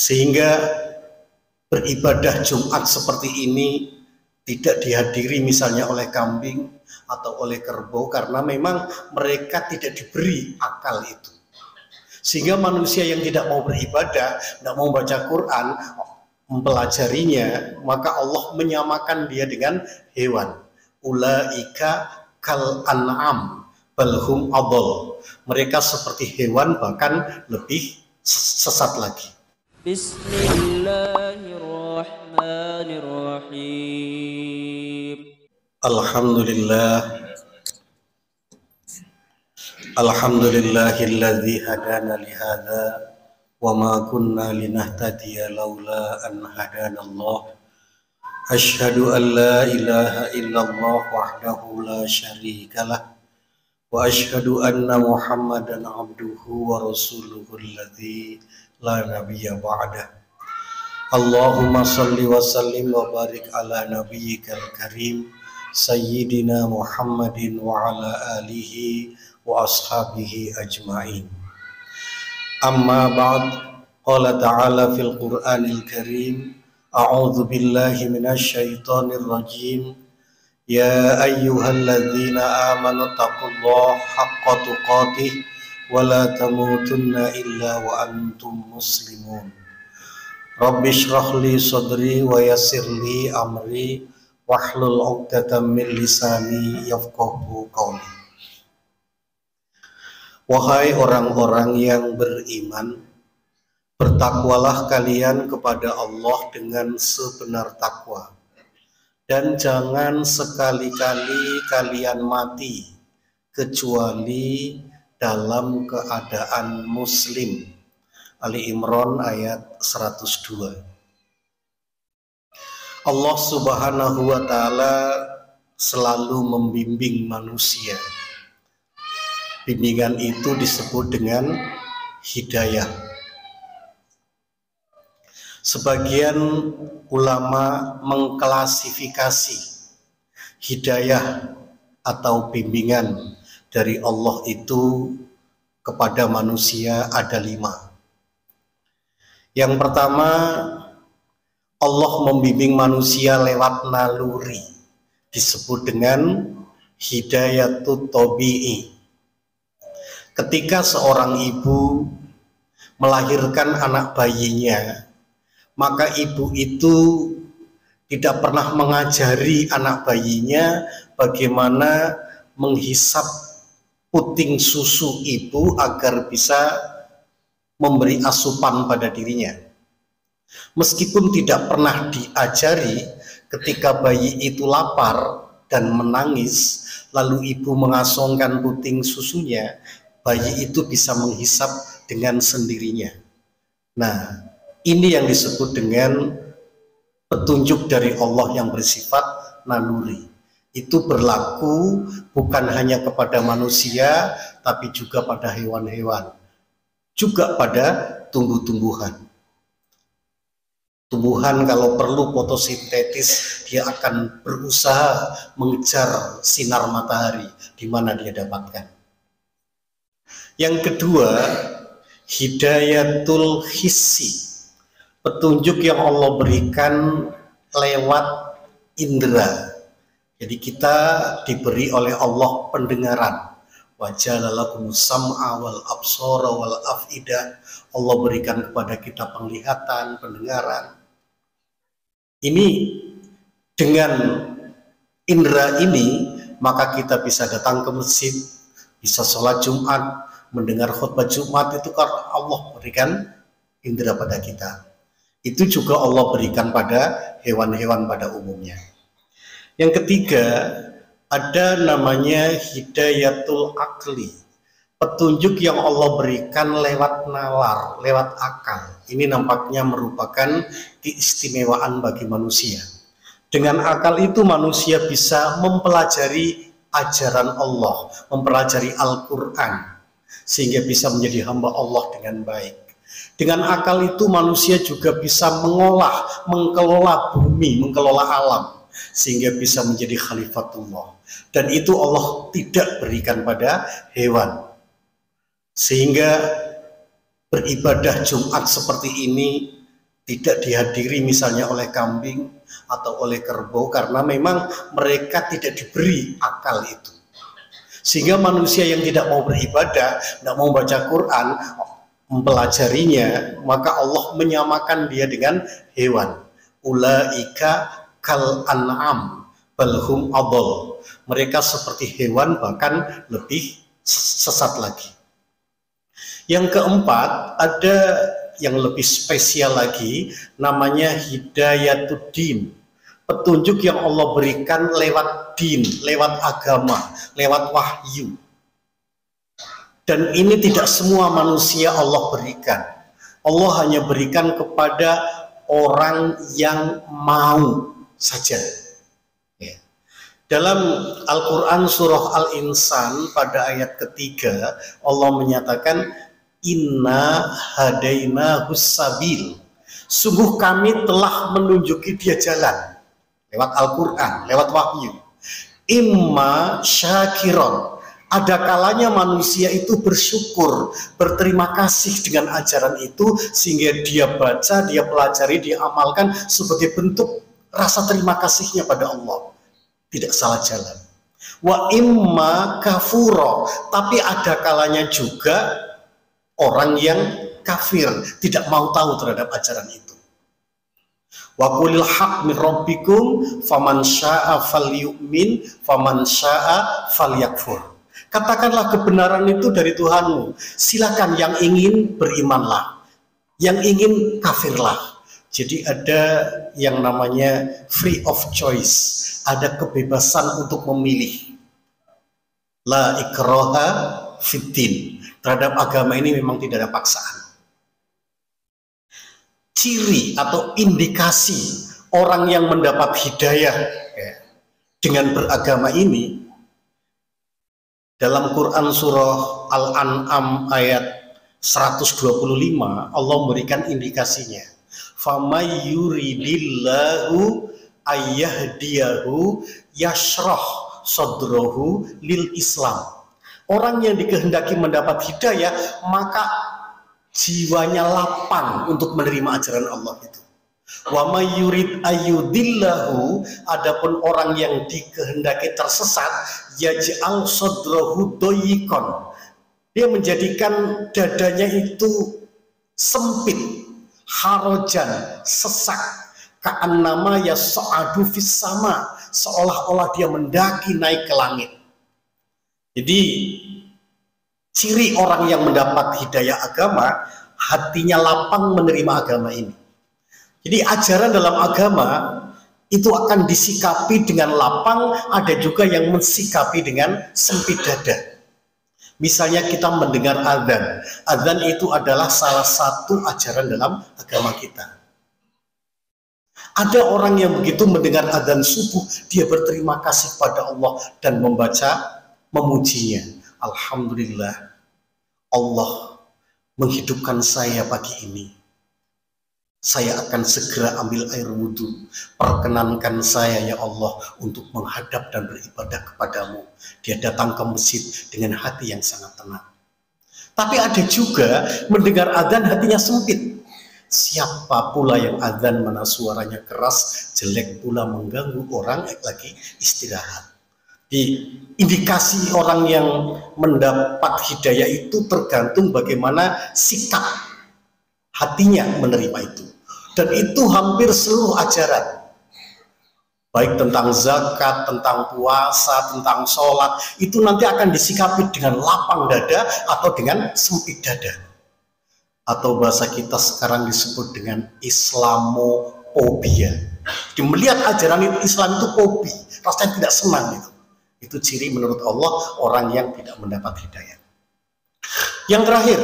Sehingga beribadah Jumat seperti ini tidak dihadiri misalnya oleh kambing atau oleh kerbau, karena memang mereka tidak diberi akal itu. Sehingga manusia yang tidak mau beribadah, tidak mau baca Quran, mempelajarinya, maka Allah menyamakan dia dengan hewan. Ulaika kal an'am balhum adol. Mereka seperti hewan, bahkan lebih sesat lagi. Bismillahirrahmanirrahim. Alhamdulillahilladzi hadana lihadza wa ma kunna linahtadiya laula an hadanallah. Asyhadu an la ilaha illallah wahdahu la syarikalah wa asyhadu anna Muhammadan abduhu wa rasuluhu alladzi la nabiyya ba'dah. Allahumma salli wa sallim wa barik ala nabiyyikal karim sayyidina Muhammadin wa ala alihi wa ashabihi ajma'in. Amma ba'd. Qala ta'ala fil Qur'anil Karim, a'udzu billahi minasy syaithanir rajim. Ya ayyuhalladzina amanu taqullaha haqqa tuqatih wa la tamutunna illa wa antum muslimun. Rabbi shrah li sadri wa yassir li amri wahlul 'uqdatam min lisani yafqahu qawli. Wahai orang-orang yang beriman, bertakwalah kalian kepada Allah dengan sebenar takwa, dan jangan sekali-kali kalian mati kecuali dalam keadaan muslim. Ali Imran ayat 102. Allah Subhanahu wa ta'ala selalu membimbing manusia. Bimbingan itu disebut dengan hidayah. Sebagian ulama mengklasifikasi hidayah atau bimbingan dari Allah itu kepada manusia ada 5. Yang pertama, Allah membimbing manusia lewat naluri, disebut dengan hidayatut tabi'i. Ketika seorang ibu melahirkan anak bayinya, maka ibu itu tidak pernah mengajari anak bayinya bagaimana menghisap puting susu ibu agar bisa memberi asupan pada dirinya. Meskipun tidak pernah diajari, ketika bayi itu lapar dan menangis, lalu ibu mengasongkan puting susunya, bayi itu bisa menghisap dengan sendirinya. Nah, ini yang disebut dengan petunjuk dari Allah yang bersifat naluri. Itu berlaku bukan hanya kepada manusia, tapi juga pada hewan-hewan, juga pada tumbuh-tumbuhan. Tumbuhan kalau perlu fotosintetis, dia akan berusaha mengejar sinar matahari di mana dia dapatkan. Yang kedua, hidayatul hissi, petunjuk yang Allah berikan lewat indera. Jadi kita diberi oleh Allah pendengaran. Wa jalalakumus sam'a wal absara wal af'idah. Allah berikan kepada kita penglihatan, pendengaran. Ini dengan indera ini maka kita bisa datang ke masjid, bisa sholat Jumat, mendengar khutbah Jumat, itu karena Allah berikan indera pada kita. Itu juga Allah berikan pada hewan-hewan pada umumnya. Yang ketiga, ada namanya hidayatul akli, petunjuk yang Allah berikan lewat nalar, lewat akal. Ini nampaknya merupakan keistimewaan bagi manusia. Dengan akal itu manusia bisa mempelajari ajaran Allah, mempelajari Al-Quran, sehingga bisa menjadi hamba Allah dengan baik. Dengan akal itu manusia juga bisa mengelola bumi, mengelola alam, sehingga bisa menjadi khalifatullah. Dan itu Allah tidak berikan pada hewan. Sehingga beribadah Jumat seperti ini tidak dihadiri misalnya oleh kambing atau oleh kerbau, karena memang mereka tidak diberi akal itu. Sehingga manusia yang tidak mau beribadah, tidak mau baca Quran, mempelajarinya, maka Allah menyamakan dia dengan hewan. Ulaika kal an'am balhum adol. Mereka seperti hewan, bahkan lebih sesat lagi. Yang keempat, ada yang lebih spesial lagi, namanya hidayatuddin. Petunjuk yang Allah berikan lewat din, lewat agama, lewat wahyu. Dan ini tidak semua manusia Allah berikan. Allah hanya berikan kepada orang yang mau saja. Ya. Dalam Al-Quran surah Al-Insan pada ayat ketiga, Allah menyatakan, Inna hadaina hussabil. Sungguh kami telah menunjuki dia jalan. Lewat Al-Quran, lewat wahyu. Imma syakiron. Ada kalanya manusia itu bersyukur, berterima kasih dengan ajaran itu, sehingga dia baca, dia pelajari, dia amalkan sebagai bentuk rasa terima kasihnya pada Allah. Tidak salah jalan. Wa imma kafuro. Tapi ada kalanya juga orang yang kafir, tidak mau tahu terhadap ajaran itu. Wa qulil haq min rabbikum faman syaa'a falyu'min faman syaa'a falyakfur. Katakanlah kebenaran itu dari Tuhanmu. Silakan, yang ingin berimanlah, yang ingin kafirlah. Jadi ada yang namanya free of choice, ada kebebasan untuk memilih. La ikraha fiddin. Terhadap agama ini memang tidak ada paksaan. Ciri atau indikasi orang yang mendapat hidayah dengan beragama ini, dalam Quran surah Al-An'am ayat 125, Allah memberikan indikasinya. Famay yuridillahu ayyahdiyahu yashrah sadrahu lil Islam. Orang yang dikehendaki mendapat hidayah, maka jiwanya lapang untuk menerima ajaran Allah itu. Wa may yurid ayyudillahu, adapun orang yang dikehendaki tersesat, yaj'al sadrahu doyikon. Dia menjadikan dadanya itu sempit, harajan, sesak, ka'annama yas'adu fis sama, seolah-olah dia mendaki naik ke langit. Jadi ciri orang yang mendapat hidayah agama, hatinya lapang menerima agama ini. Jadi ajaran dalam agama itu akan disikapi dengan lapang, ada juga yang mensikapi dengan sempit dada. Misalnya kita mendengar adzan. Adzan itu adalah salah satu ajaran dalam agama kita. Ada orang yang begitu mendengar adzan subuh, dia berterima kasih pada Allah dan membaca, memujinya. Alhamdulillah, Allah menghidupkan saya pagi ini. Saya akan segera ambil air wudhu. Perkenankan saya ya Allah untuk menghadap dan beribadah kepadamu. Dia datang ke masjid dengan hati yang sangat tenang. Tapi ada juga mendengar adzan hatinya sempit. Siapa pula yang adzan mana suaranya keras, jelek pula mengganggu orang lagi istirahat. Di indikasi orang yang mendapat hidayah itu tergantung bagaimana sikap hatinya menerima itu. Dan itu hampir seluruh ajaran, baik tentang zakat, tentang puasa, tentang sholat, itu nanti akan disikapi dengan lapang dada atau dengan sempit dada. Atau bahasa kita sekarang disebut dengan Islamofobia. Jadi melihat ajaran Islam itu fobi, rasanya tidak senang itu. Itu ciri menurut Allah orang yang tidak mendapat hidayah. Yang terakhir,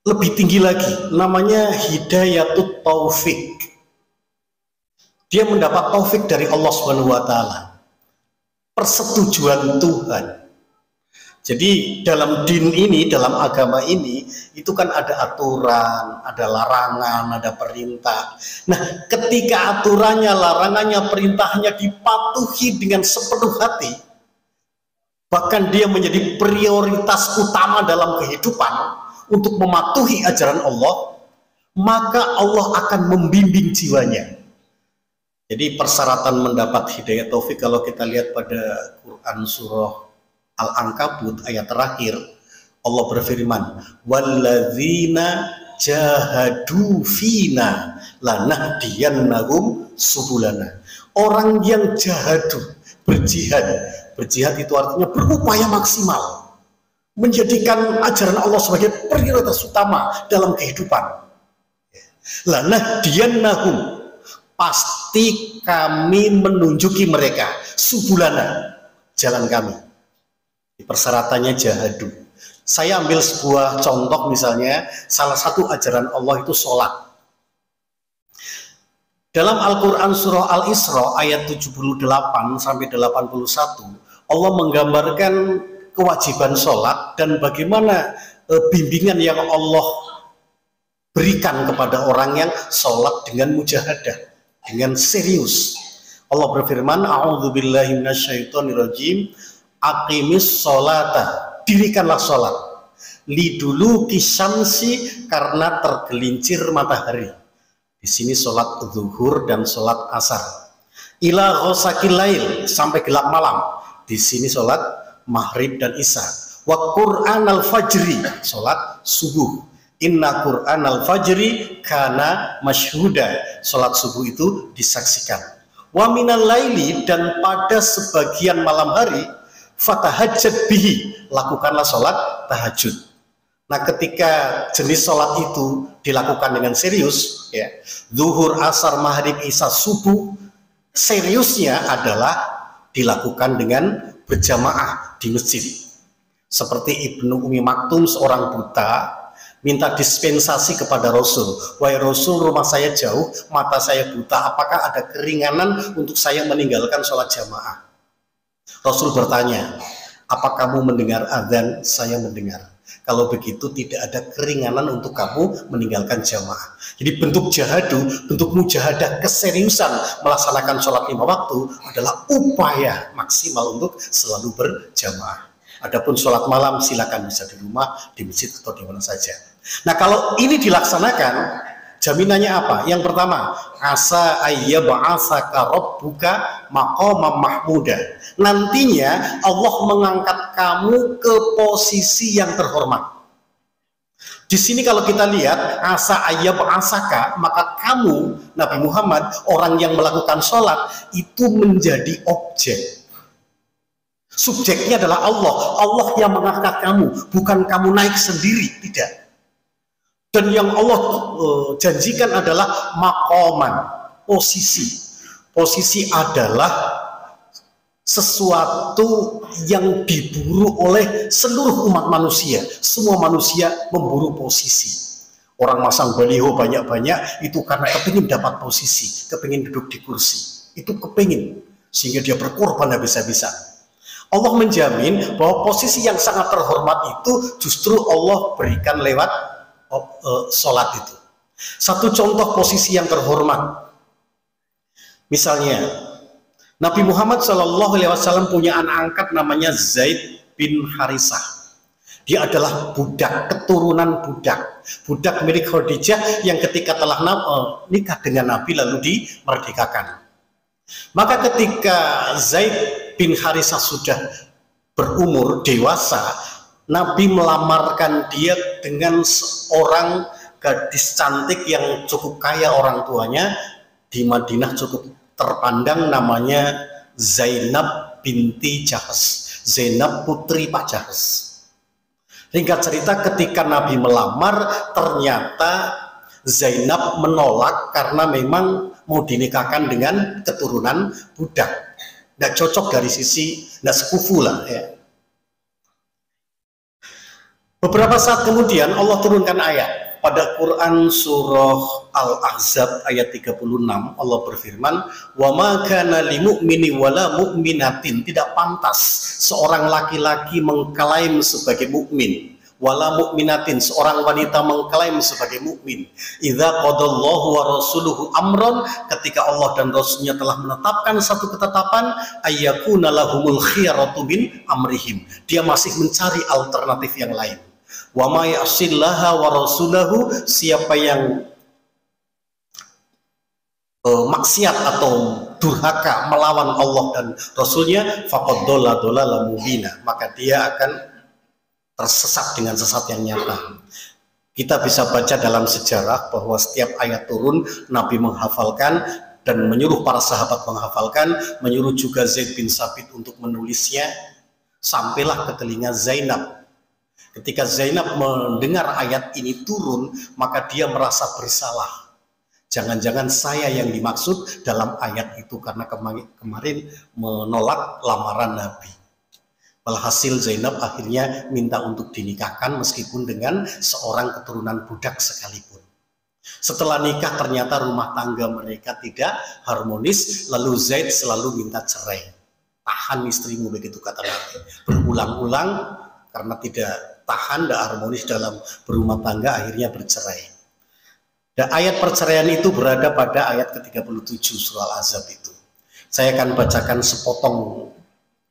lebih tinggi lagi, namanya hidayatut taufik. Dia mendapat taufik dari Allah SWT, persetujuan Tuhan. Jadi dalam din ini, dalam agama ini, itu kan ada aturan, ada larangan, ada perintah. Nah, ketika aturannya, larangannya, perintahnya dipatuhi dengan sepenuh hati, bahkan dia menjadi prioritas utama dalam kehidupan untuk mematuhi ajaran Allah, maka Allah akan membimbing jiwanya. Jadi persyaratan mendapat hidayah taufik kalau kita lihat pada Quran surah Al-Ankabut ayat terakhir, Allah berfirman, walladzina jahadu fina lanahdiyannahum subulana. Orang yang jahadu, berjihad itu artinya berupaya maksimal, menjadikan ajaran Allah sebagai prioritas utama dalam kehidupan. Lanahdiyannahum, pasti kami menunjuki mereka subulana, jalan kami. Persyaratannya jahadu. Saya ambil sebuah contoh, misalnya salah satu ajaran Allah itu sholat. Dalam Al-Quran surah Al-Isra ayat 78 sampai 81, Allah menggambarkan kewajiban sholat dan bagaimana bimbingan yang Allah berikan kepada orang yang sholat dengan mujahadah, dengan serius. Allah berfirman, a'udzubillahi minasyaitonirrajim, aqimis sholata, dirikanlah sholat, liduluki syamsi, karena tergelincir matahari. Di sini sholat zuhur dan sholat asar. Ila ghosakil lail, sampai gelap malam. Di sini sholat maghrib dan isya. Wa Qur'an al-fajri, sholat subuh. Inna Qur'an al-fajri kana masyhuda, sholat subuh itu disaksikan. Wa minal laili, dan pada sebagian malam hari, fatahajjad bihi, lakukanlah sholat tahajud. Nah, ketika jenis sholat itu dilakukan dengan serius, ya, zuhur, asar, maghrib, isya, subuh, seriusnya adalah dilakukan dengan berjamaah di masjid. Seperti Ibnu Umi Maktum, seorang buta, minta dispensasi kepada Rasul. Wahai Rasul, rumah saya jauh, mata saya buta, apakah ada keringanan untuk saya meninggalkan sholat jamaah? Rasul bertanya, apa kamu mendengar azan? Saya mendengar. Kalau begitu tidak ada keringanan untuk kamu meninggalkan jamaah. Jadi bentuk jahadu, bentuk mujahadah, keseriusan melaksanakan sholat 5 waktu adalah upaya maksimal untuk selalu berjamaah. Adapun sholat malam silakan bisa di rumah, di masjid atau di mana saja. Nah, kalau ini dilaksanakan, jaminannya apa? Yang pertama, asa ayyab'atsaka rabbuka maqaman mahmuda. Nantinya Allah mengangkat kamu ke posisi yang terhormat. Di sini kalau kita lihat asa ayyab'atsaka, maka kamu Nabi Muhammad, orang yang melakukan sholat itu menjadi objek. Subjeknya adalah Allah. Allah yang mengangkat kamu, bukan kamu naik sendiri, tidak. Dan yang Allah janjikan adalah maqaman, posisi. Posisi adalah sesuatu yang diburu oleh seluruh umat manusia. Semua manusia memburu posisi. Orang masang baliho banyak-banyak itu karena kepingin dapat posisi, kepingin duduk di kursi. Itu kepingin, sehingga dia berkorban habis-habisan. Allah menjamin bahwa posisi yang sangat terhormat itu justru Allah berikan lewat sholat itu. Satu contoh posisi yang terhormat, misalnya Nabi Muhammad SAW punya anak angkat namanya Zaid bin Harisah. Dia adalah budak, keturunan budak milik Khadijah yang ketika telah nikah dengan Nabi lalu dimerdekakan. Maka ketika Zaid bin Harisah sudah berumur dewasa, Nabi melamarkan dia dengan seorang gadis cantik yang cukup kaya orang tuanya di Madinah, cukup terpandang, namanya Zainab binti Jahas, Zainab putri Pak Jahas. Ringkat cerita, ketika Nabi melamar, ternyata Zainab menolak karena memang mau dinikahkan dengan keturunan budak. Nggak cocok dari sisi, nggak sekufu lah ya. Beberapa saat kemudian Allah turunkan ayat pada Quran surah Al-Ahzab ayat 36. Allah berfirman, wa ma kana lil mu'mini wala mu'minatin, tidak pantas seorang laki-laki mengklaim sebagai mukmin, wala mu'minatin, seorang wanita mengklaim sebagai mukmin, idza qadallahu wa rasuluhu amron, ketika Allah dan Rasulnya telah menetapkan satu ketetapan, ayyakuna lahumul khiyaratu min amrihim, dia masih mencari alternatif yang lain. Wa may yasillaha wa rasulahu, siapa yang maksiat atau durhaka melawan Allah dan Rasulnya, faqad dhalla dhalalan mubina, maka dia akan tersesat dengan sesat yang nyata. Kita bisa baca dalam sejarah bahwa setiap ayat turun Nabi menghafalkan dan menyuruh para sahabat menghafalkan, menyuruh juga Zaid bin Sabit untuk menulisnya, sampailah ke telinga Zainab. Ketika Zainab mendengar ayat ini turun, maka dia merasa bersalah. Jangan-jangan saya yang dimaksud dalam ayat itu, karena kemarin menolak lamaran Nabi. Walhasil Zainab akhirnya minta untuk dinikahkan meskipun dengan seorang keturunan budak sekalipun. Setelah nikah ternyata rumah tangga mereka tidak harmonis, lalu Zaid selalu minta cerai. Tahan istrimu, begitu kata Nabi. Berulang-ulang karena tidak tahan, tidak harmonis dalam berumah tangga, akhirnya bercerai. Dan ayat perceraian itu berada pada ayat ke-37 surah Al-Ahzab itu. Saya akan bacakan sepotong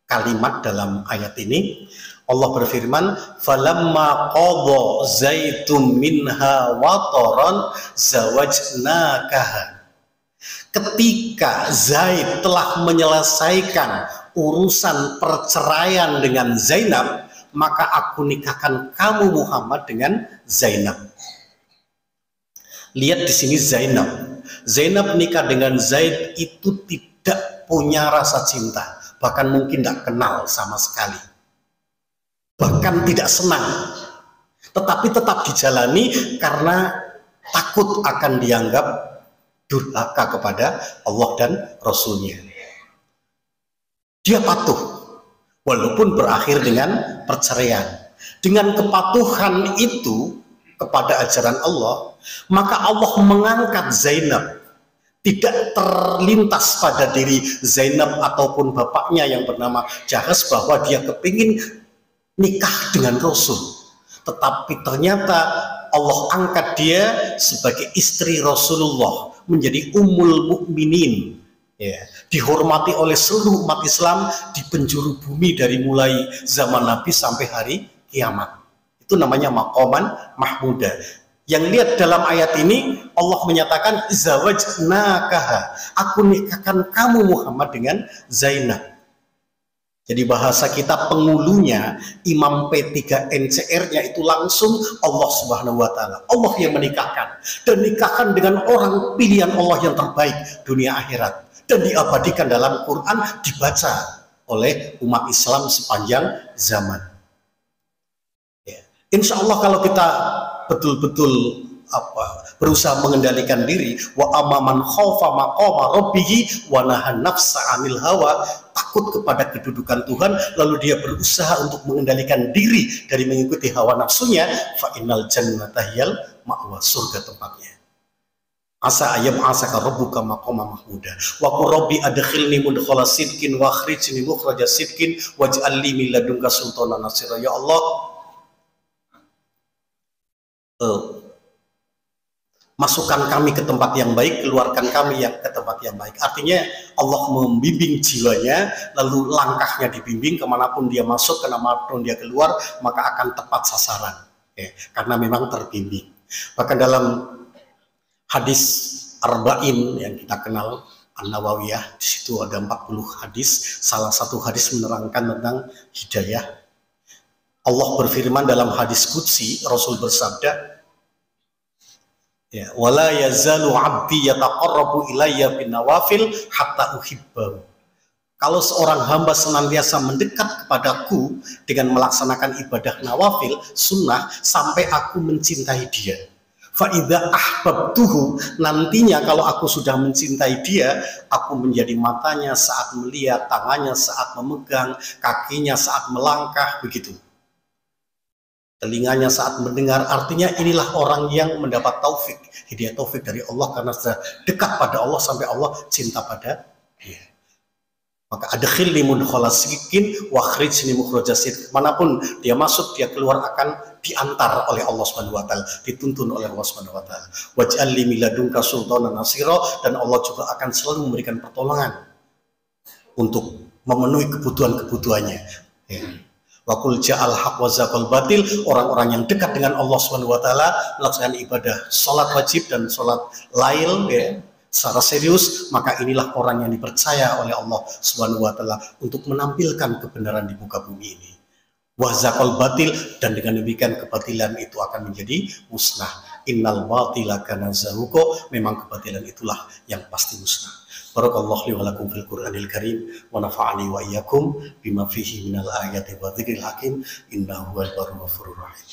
kalimat dalam ayat ini. Allah berfirman, falamma qadha Zaidun minha wataran zawajnakaha. Ketika Zaid telah menyelesaikan urusan perceraian dengan Zainab, maka aku nikahkan kamu Muhammad dengan Zainab. Lihat di sini Zainab nikah dengan Zaid itu tidak punya rasa cinta, bahkan mungkin tidak kenal sama sekali, bahkan tidak senang, tetapi tetap dijalani karena takut akan dianggap durhaka kepada Allah dan Rasulnya. Dia patuh walaupun berakhir dengan perceraian. Dengan kepatuhan itu kepada ajaran Allah, maka Allah mengangkat Zainab. Tidak terlintas pada diri Zainab ataupun bapaknya yang bernama Jahaz bahwa dia kepingin nikah dengan Rasul. Tetapi ternyata Allah angkat dia sebagai istri Rasulullah, menjadi ummul mukminin, ya, dihormati oleh seluruh umat Islam di penjuru bumi dari mulai zaman Nabi sampai hari kiamat. Itu namanya maqaman mahmudah. Yang lihat dalam ayat ini Allah menyatakan zawajnakaha, aku nikahkan kamu Muhammad dengan Zainab. Jadi bahasa kita pengulunya, Imam P3 NCR-nya itu langsung Allah Subhanahu wa taala. Allah yang menikahkan, dan nikahkan dengan orang pilihan Allah yang terbaik dunia akhirat, dan diabadikan dalam Quran, dibaca oleh umat Islam sepanjang zaman. Insya Allah kalau kita betul-betul berusaha mengendalikan diri, wa amaman khaufa maqama rabbihi wa nahan nafsa 'anil hawa, takut kepada kedudukan Tuhan, lalu dia berusaha untuk mengendalikan diri dari mengikuti hawa nafsunya, fa innal jannata hiyal ma'wa, surga tempatnya. Asa ayam asaka rabbuka maqama mahmuda wa qur rabbi adkhilni mudkhala sidqin wa akhrijni mukhraja sidqin waj'al li min ladunka sultanan nasira. Ya Allah, masukkan kami ke tempat yang baik, keluarkan kami yang ke tempat yang baik. Artinya Allah membimbing jiwanya, lalu langkahnya dibimbing, kemanapun dia masuk, kemanapun dia keluar, maka akan tepat sasaran, ya, karena memang terbimbing. Bahkan dalam hadis Arba'in yang kita kenal, An-Nawawiyah, di situ ada 40 hadis. Salah satu hadis menerangkan tentang hidayah. Allah berfirman dalam hadis qudsi, Rasul bersabda, ya, wala yazalu 'abdi yataqarrabu ilayya bin nawafil hatta uhibbahu. Kalau seorang hamba senantiasa mendekat kepadaku dengan melaksanakan ibadah nawafil, sunnah, sampai aku mencintai dia. Fa idza ahbabtuhu, nantinya kalau aku sudah mencintai dia, aku menjadi matanya saat melihat, tangannya saat memegang, kakinya saat melangkah, begitu. Telinganya saat mendengar. Artinya inilah orang yang mendapat taufik, hidayah taufik dari Allah karena sudah dekat pada Allah sampai Allah cinta pada dia. Maka adkhilni mudkhala sidqin wa akhrijni mukhraja sidqin. Manapun dia masuk, dia keluar akan diantar oleh Allah Subhanahu wa taala, dituntun oleh Allah Subhanahu wa taala. Waj'al li min ladunka sultanan nasira, dan Allah juga akan selalu memberikan pertolongan untuk memenuhi kebutuhan-kebutuhannya. Ya. Wa qul ja'al haq wa zaqal batil, orang-orang yang dekat dengan Allah Subhanahu wa taala melaksanakan ibadah salat wajib dan salat lail, ya, secara serius, maka inilah orang yang dipercaya oleh Allah Subhanahu wa taala untuk menampilkan kebenaran di muka bumi ini. Wazakol batil, dan dengan demikian kebatilan itu akan menjadi musnah. Innal batila kana zahuqa, memang kebatilan itulah yang pasti musnah. Barakallahu li wa lakum fil Qur'anil Karim wa nafa'ani wa iyyakum bima fihi minal ayati wa dzikril hakim innahu huwal barru ghafurur rahim.